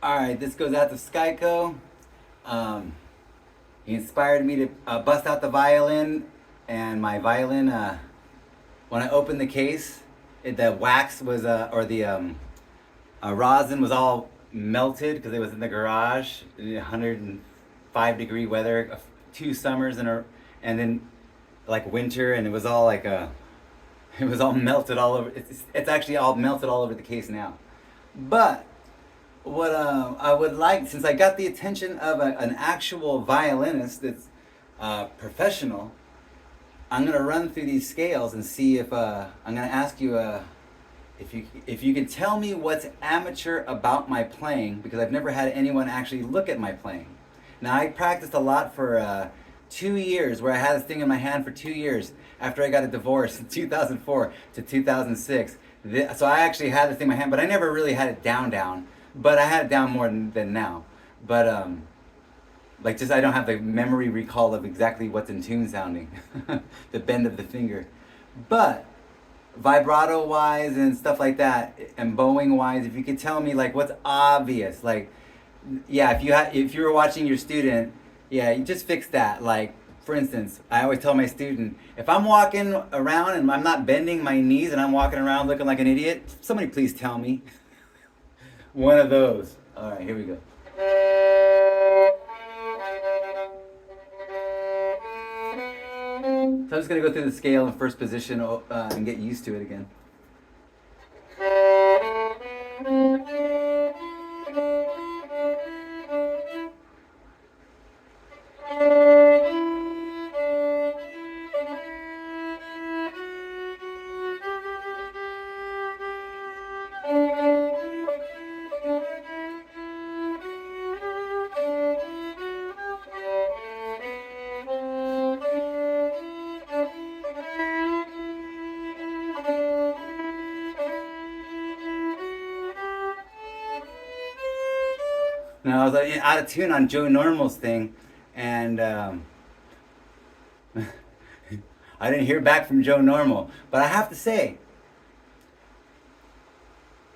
All right, this goes out to SKYKO. Um, he inspired me to bust out the violin, and my violin. When I opened the case, the wax was, or the rosin was all melted because it was in the garage, 105-degree weather, 2 summers and then like winter, and it was all like it was all melted all over. It's actually all melted all over the case now, but what I would like, since I got the attention of an actual violinist that's professional, I'm gonna run through these scales and see if I'm gonna ask you if you can tell me what's amateur about my playing, because I've never had anyone actually look at my playing. Now I practiced a lot for 2 years, where I had this thing in my hand for 2 years after I got a divorce in 2004 to 2006. So I actually had this thing in my hand, but I never really had it down. But I had it down more than now. But like, just I don't have the memory recall of exactly what's in tune sounding, the bend of the finger. But vibrato wise and stuff like that, and bowing wise, if you could tell me like what's obvious, like, yeah, if you were watching your student, yeah, you just fix that. Like, for instance, I always tell my student, if I'm walking around and I'm not bending my knees and I'm walking around looking like an idiot, somebody please tell me. One of those. All right, here we go. So I'm just gonna go through the scale in first position and get used to it again. Now I was like, out of tune on Joe Normal's thing, and I didn't hear back from Joe Normal. But I have to say,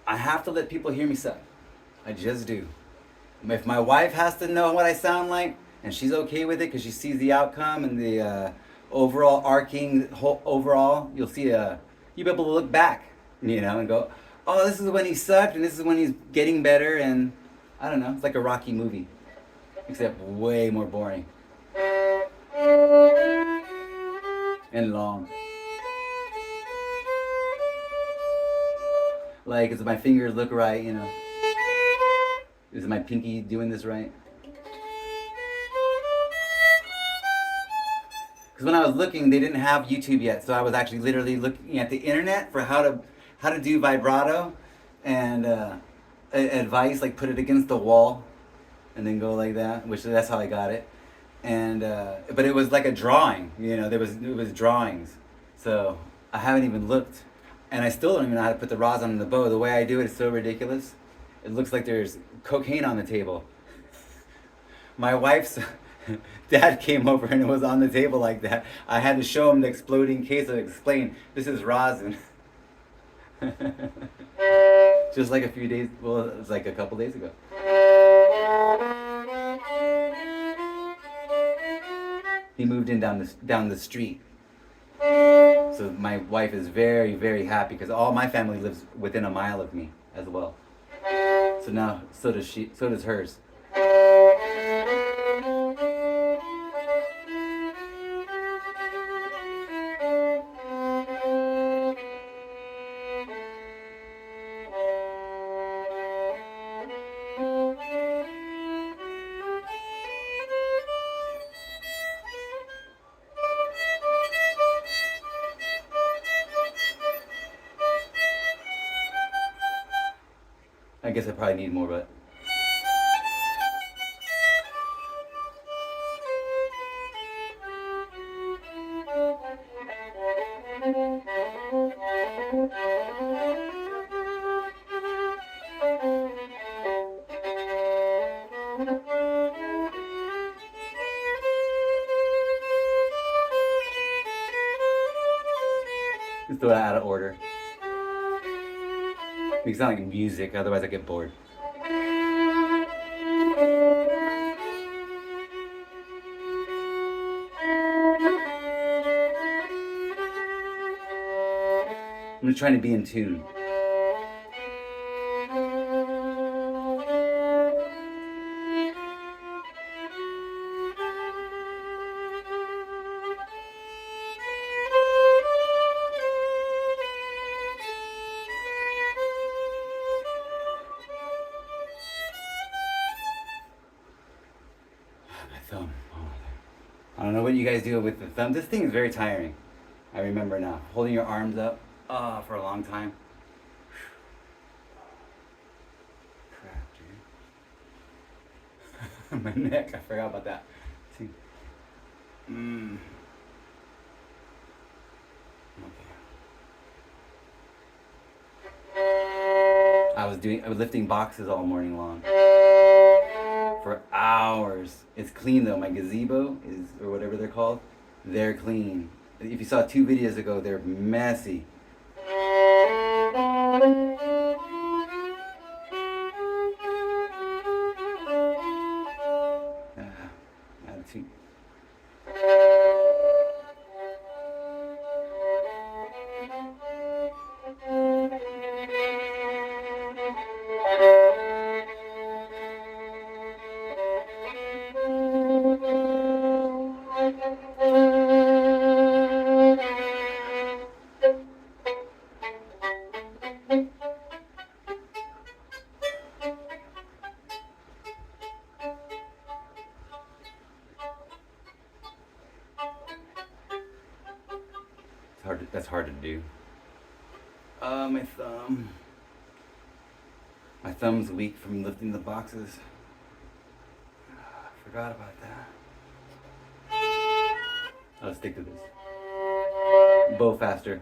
I have to let people hear me suck. I just do. If my wife has to know what I sound like, and she's okay with it because she sees the outcome and the overall arcing, overall, you'll be able to look back, and go, oh, this is when he sucked, and this is when he's getting better, and I don't know, it's like a Rocky movie, except way more boring and long. Like, does my fingers look right? Is my pinky doing this right? Because when I was looking, they didn't have YouTube yet, so I was actually literally looking at the internet for how to do vibrato, and advice, like put it against the wall and then go like that, which that's how I got it. And but it was like a drawing, it was drawings. So I haven't even looked, and I still don't even know how to put the rosin on the bow. The way I do it is so ridiculous. It looks like there's cocaine on the table. My wife's dad came over and it was on the table like that. I had to show him the exploding case and explain, this is rosin. Just like a few days, well, it was like a couple days ago. He moved in down the street. So my wife is very, very happy because all my family lives within a mile of me as well. So now, so does she, so does hers. I guess I probably need more, but. Just throw it out of order. Make it sound like music, otherwise I get bored. I'm just trying to be in tune. My thumb. Oh, I don't know what you guys do with the thumb. This thing is very tiring. I remember now. Holding your arms up for a long time. Crap, dude. My neck, I forgot about that. See. Okay. I was lifting boxes all morning long. For hours. It's clean though. My gazebo is, or whatever they're called, they're clean. If you saw 2 videos ago, they're messy. Attitude. That's hard to do. My thumb. My thumb's weak from lifting the boxes. I forgot about that. I'll stick to this. Bow faster.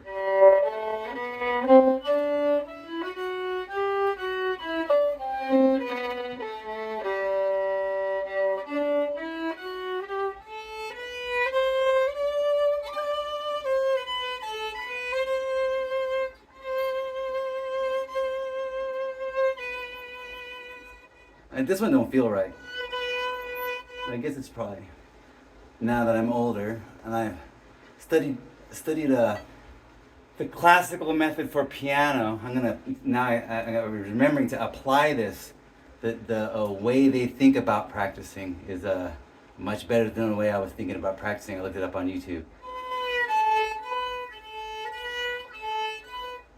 And this one don't feel right. I guess it's probably now that I'm older and I've studied the classical method for piano. I'm gonna now I'm remembering to apply this. The way they think about practicing is much better than the way I was thinking about practicing. I looked it up on YouTube.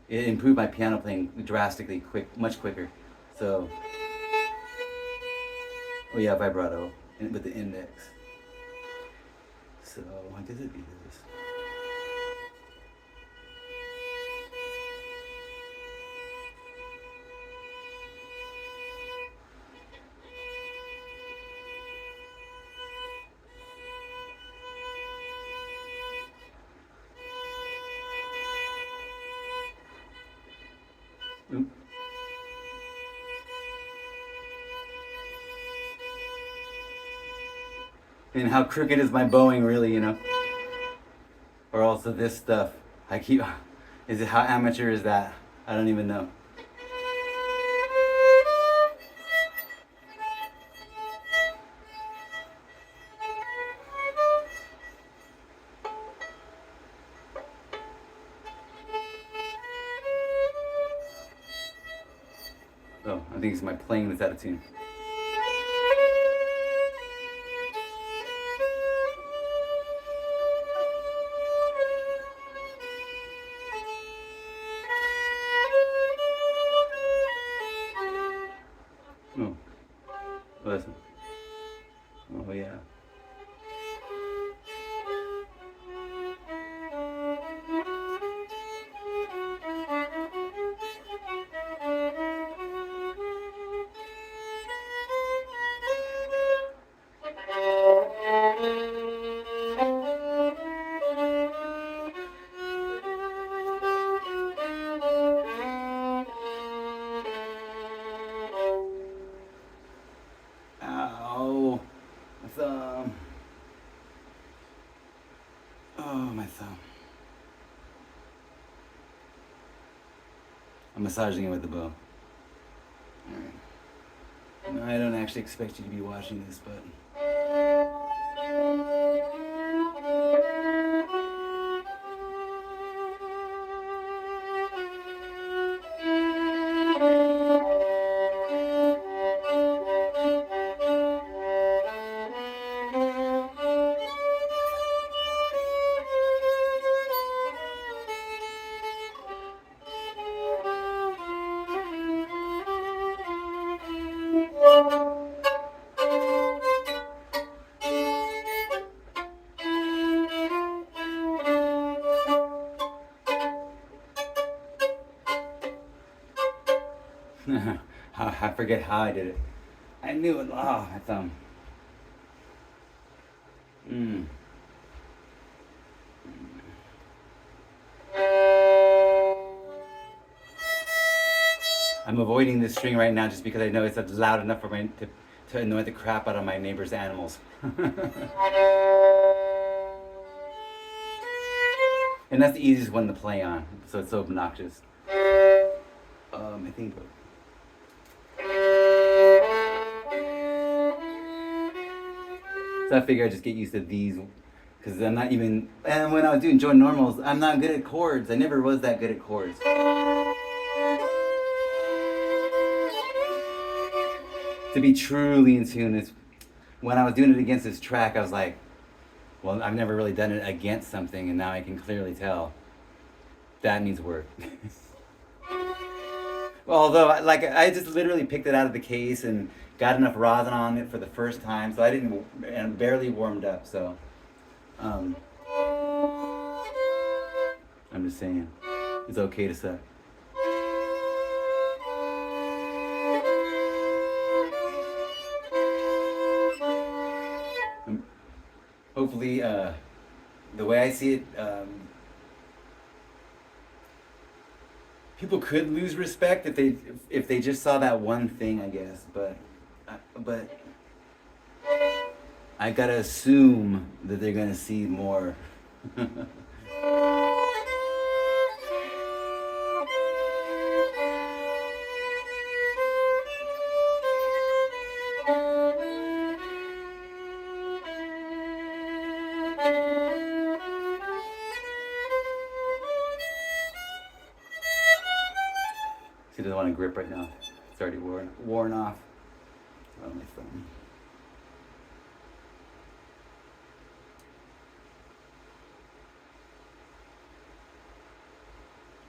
It improved my piano playing drastically, much quicker. So. Oh yeah, vibrato with the index. So I guess it'd be this. Oop. And how crooked is my bowing really, you know? Or also this stuff. Is it, how amateur is that? I don't even know. Oh, I think it's my playing that's out of tune. Oh, listen. Oh yeah. Ow, my thumb. Oh, my thumb. I'm massaging it with the bow. Alright. No, I don't actually expect you to be watching this, but... I forget how I did it. I knew it. Oh, my thumb. I'm avoiding this string right now just because I know it's loud enough for me to annoy the crap out of my neighbor's animals. And that's the easiest one to play on, so it's so obnoxious. I think. So I figure I just get used to these, because I'm not even. And when I was doing joint normals, I'm not good at chords. I never was that good at chords. To be truly in tune is when I was doing it against this track, I was like, well, I've never really done it against something, and now I can clearly tell that needs work. Although, like, I just literally picked it out of the case and got enough rosin on it for the first time, so I didn't, and barely warmed up. So, I'm just saying, it's okay to suck. Hopefully, the way I see it, people could lose respect if they just saw that one thing, I guess. But I gotta assume that they're gonna see more. She doesn't want to grip right now. It's already worn off. Oh, my phone.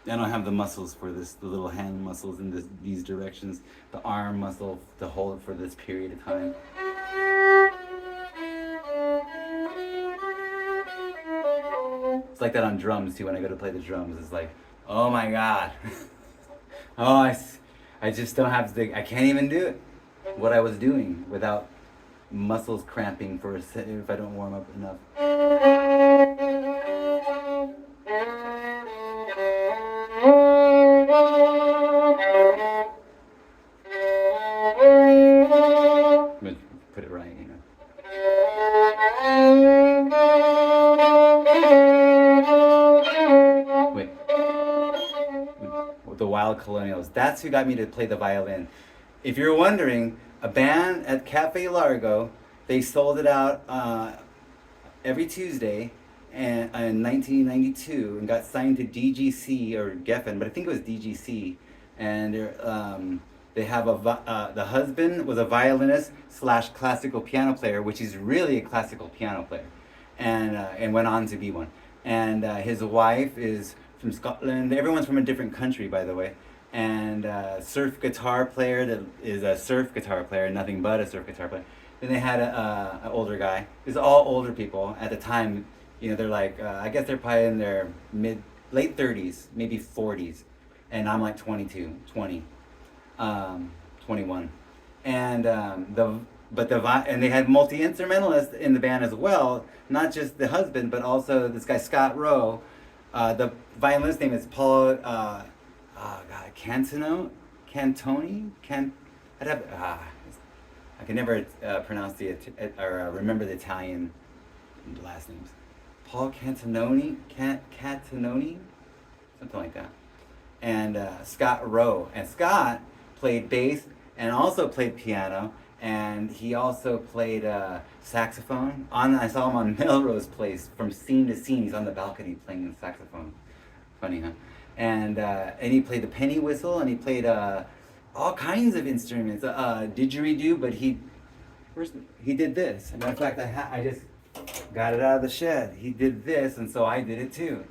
I don't have the muscles for this, the little hand muscles in these directions, the arm muscle to hold it for this period of time. It's like that on drums too. When I go to play the drums, it's like, oh my God. Oh, I just don't have I can't even do it. What I was doing without muscles cramping for if I don't warm up enough. Put it right, you know. Wait. The Wild Colonials. That's who got me to play the violin. If you're wondering, a band at Cafe Largo, they sold it out every Tuesday in 1992 and got signed to DGC or Geffen, but I think it was DGC. And they have the husband was a violinist / classical piano player, which is really a classical piano player, and went on to be one. And his wife is from Scotland. Everyone's from a different country, by the way. And surf guitar player that is a surf guitar player, nothing but a surf guitar player. Then they had an older guy. It's all older people at the time. You know, they're like I guess they're probably in their late 30s, maybe 40s, and I'm like 22, 20, 21, and and they had multi-instrumentalists in the band as well, not just the husband, but also this guy Scott Rowe. The violinist name is Paul. Cantoni. I can never pronounce or remember the Italian last names. Paul Cantononi, something like that. And Scott Rowe. And Scott played bass and also played piano, and he also played saxophone. I saw him on Melrose Place from scene to scene. He's on the balcony playing the saxophone. Funny, huh? And he played the penny whistle, and he played all kinds of instruments. Didgeridoo, but he did this. As a matter of fact, I just got it out of the shed. He did this, and so I did it too.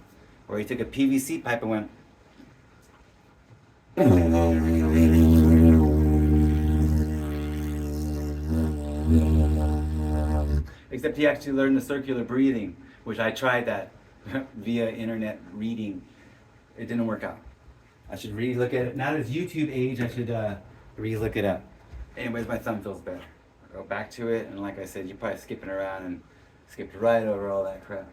Where he took a PVC pipe and went. Except he actually learned the circular breathing, which I tried that via internet reading. It didn't work out. I should really look at it. Now that it's YouTube age, I should Re-look it up. Anyways, my thumb feels better. I'll go back to it, and like I said, you're probably skipping around and skipped right over all that crap.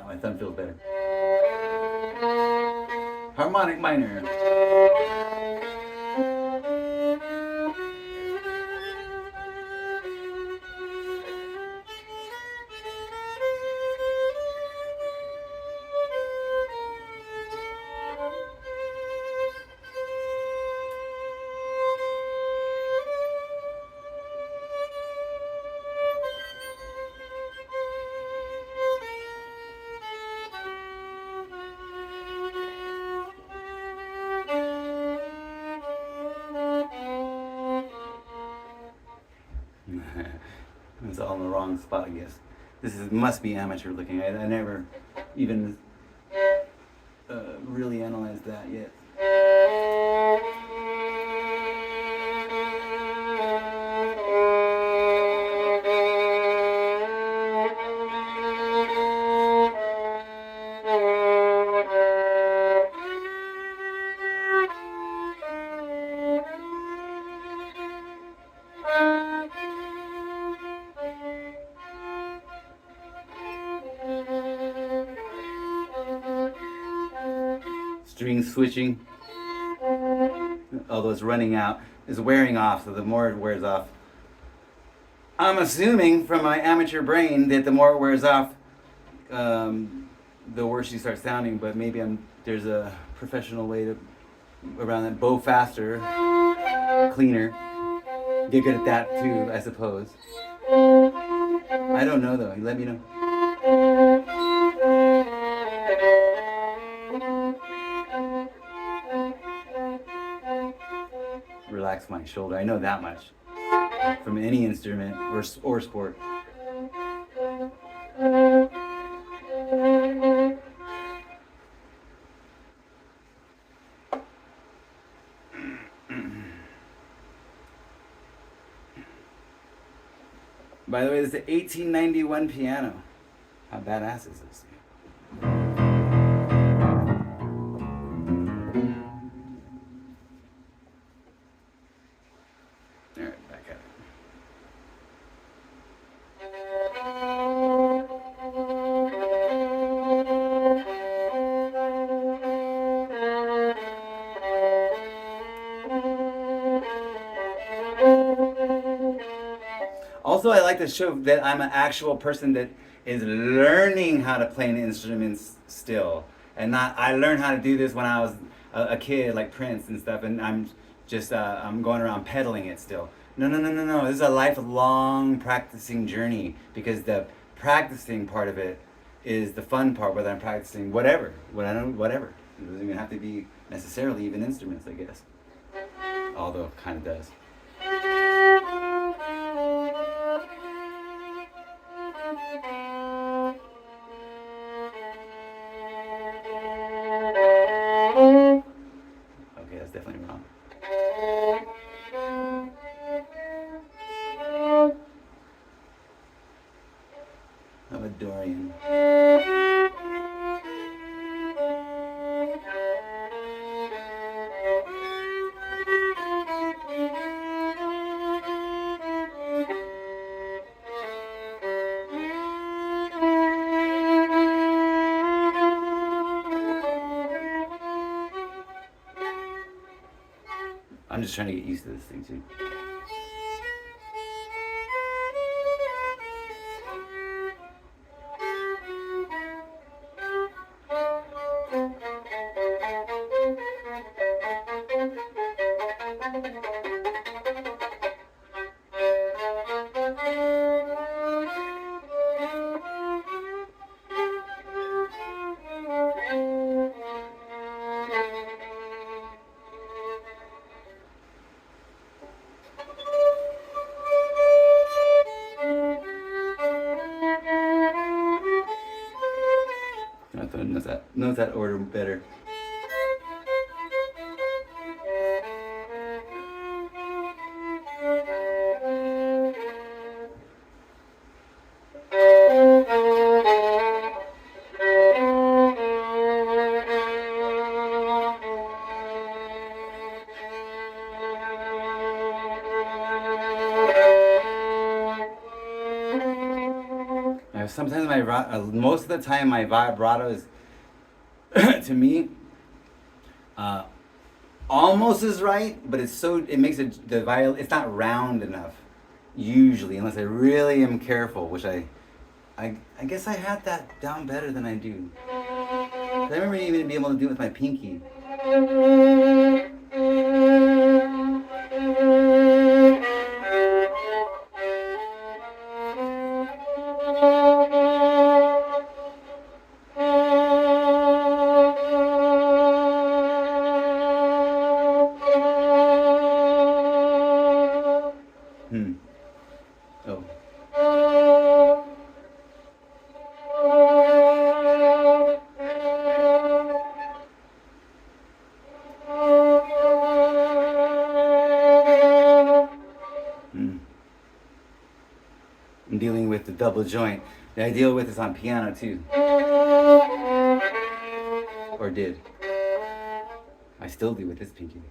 My thumb feels better. Harmonic minor. It's all in the wrong spot, I guess. Must be amateur looking. I never even really analyzed that yet. String switching, although it's running out, is wearing off, so the more it wears off, I'm assuming from my amateur brain that the more it wears off, the worse you start sounding, but maybe there's a professional way to around that. Bow faster, cleaner, get good at that too, I suppose. I don't know though, let me know. Relax my shoulder. I know that much from any instrument or sport. By the way, this is an 1891 piano. How badass is this? Alright, back at it. Also, I like to show that I'm an actual person that is learning how to play an instrument still. And not, I learned how to do this when I was a kid, like Prince and stuff, and I'm going around peddling it still. No. This is a lifelong practicing journey, because the practicing part of it is the fun part, whether I'm practicing whatever. It doesn't even have to be necessarily even instruments, I guess. Although it kind of does. Okay, that's definitely wrong. Of a Dorian. I'm just trying to get used to this thing too. Knows that order better. Sometimes most of the time my vibrato is, to me, almost is right, but it makes the violin, it's not round enough, usually, unless I really am careful, which I guess I had that down better than I do. I remember even being able to do it with my pinky. Oh. I'm dealing with the double joint that I deal with is on piano too. Or did. I still do with this pinky.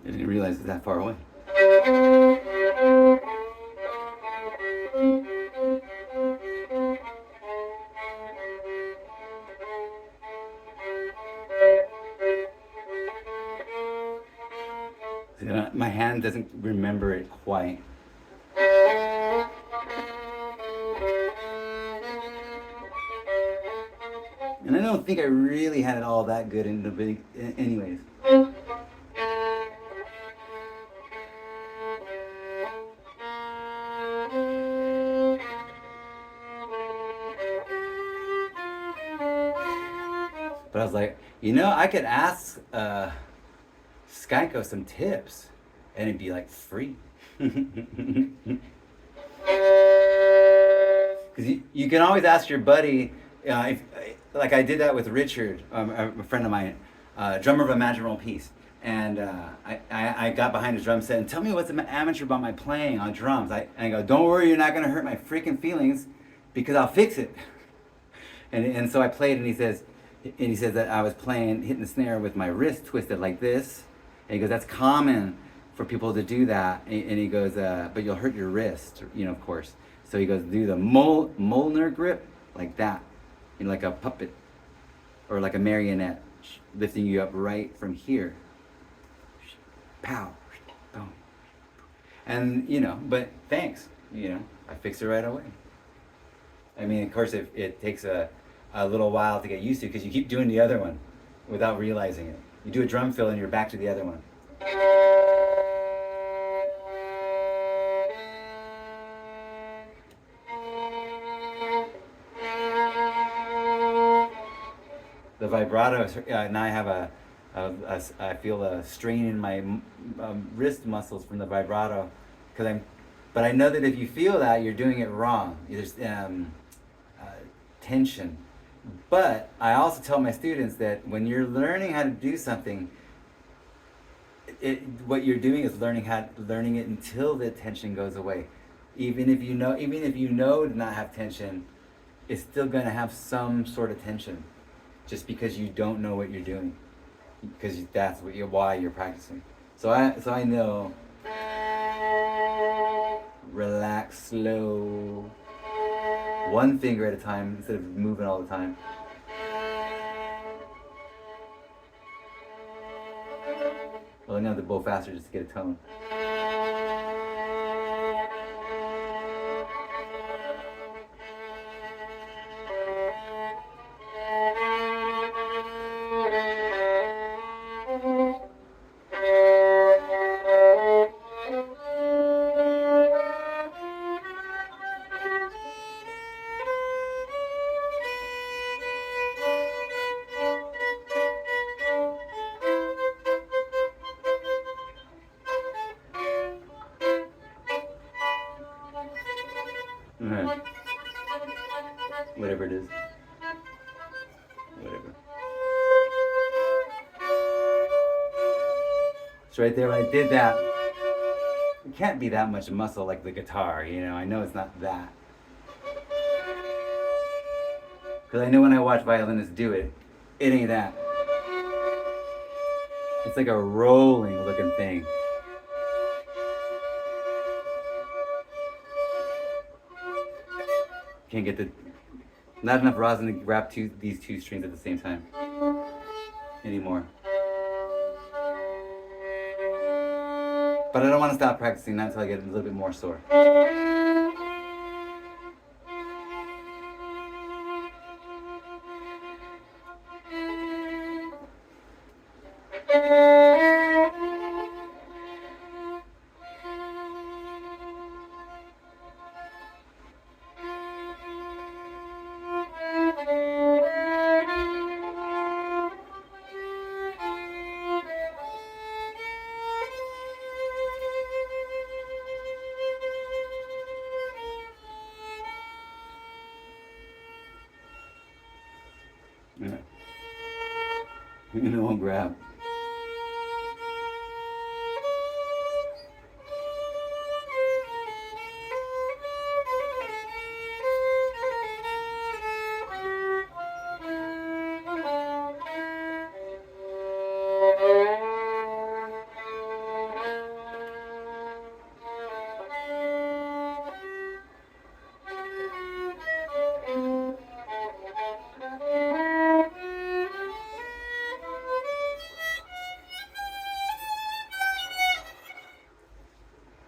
I didn't realize it's that far away. My hand doesn't remember it quite. And I don't think I really had it all that good in the beginning, anyways. But I was like, I could ask SKYKO some tips, and it'd be like free. Because you can always ask your buddy, like I did that with Richard, a friend of mine, drummer of a Magical Piece. And I got behind his drum set and tell me what's amateur about my playing on drums. I go, don't worry, you're not going to hurt my freaking feelings because I'll fix it. And so I played and he says that I was hitting the snare with my wrist twisted like this. And he goes, that's common for people to do that. And he goes, but you'll hurt your wrist, of course. So he goes, do the Molnar grip like that, like a puppet or like a marionette, lifting you up right from here. Pow, boom. And, but thanks, I fixed it right away. I mean, of course, it takes a little while to get used to because you keep doing the other one without realizing it. You do a drum fill and you're back to the other one. The vibrato, now I have I feel a strain in my wrist muscles from the vibrato, but I know that if you feel that, you're doing it wrong. There's tension. But I also tell my students that when you're learning how to do something, what you're doing is learning it until the tension goes away. Even if you know to not have tension, it's still going to have some sort of tension, just because you don't know what you're doing, because that's why you're practicing. So I know. Relax, slow. One finger at a time instead of moving all the time. Well, I know the bow faster just to get a tone. Alright. Whatever it is. Whatever. So right there when I did that, it can't be that much muscle like the guitar, you know. I know it's not that. Because I know when I watch violinists do it, it ain't that. It's like a rolling looking thing. Can't get not enough rosin to wrap these two strings at the same time anymore. But I don't want to stop practicing, not until I get a little bit more sore. Yeah. And it won't grab.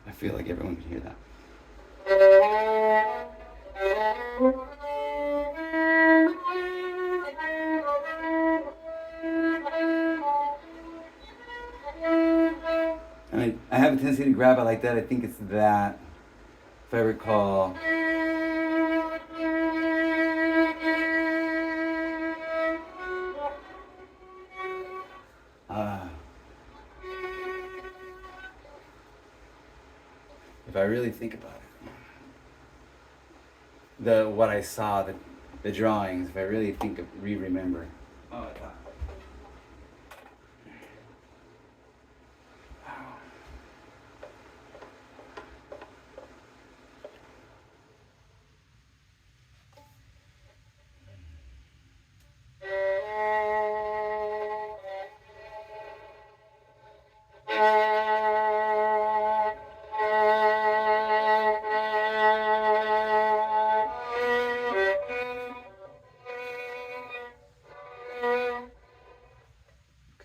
I feel like everyone can hear that. I have a tendency to grab it like that. I think it's that, if I recall. If I really think about it, what I saw, the drawings, if I really think of, remember. Oh, I thought.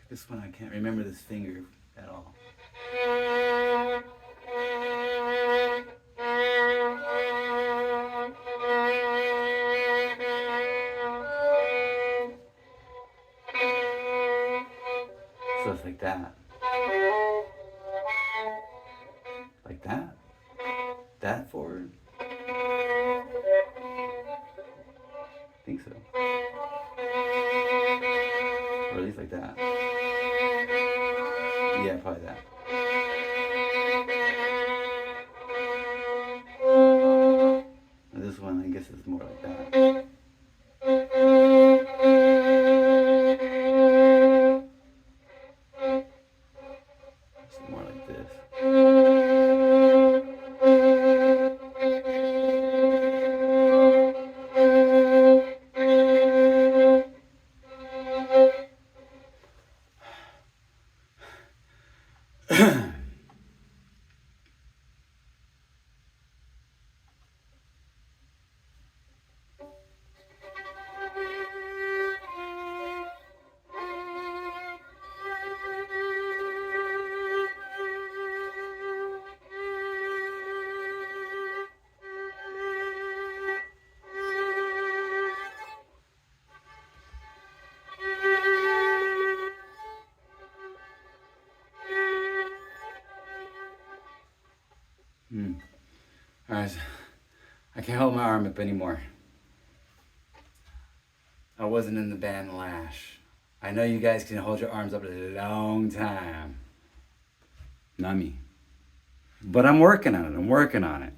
This one, I can't remember this finger at all. So it's like that. Like that. That forward. I think so. Or at least like that. Yeah, probably that. This one, I guess, is more like that. It's more like this. All right, I can't hold my arm up anymore. I wasn't in the band Lash. I know you guys can hold your arms up a long time. Not me. But I'm working on it.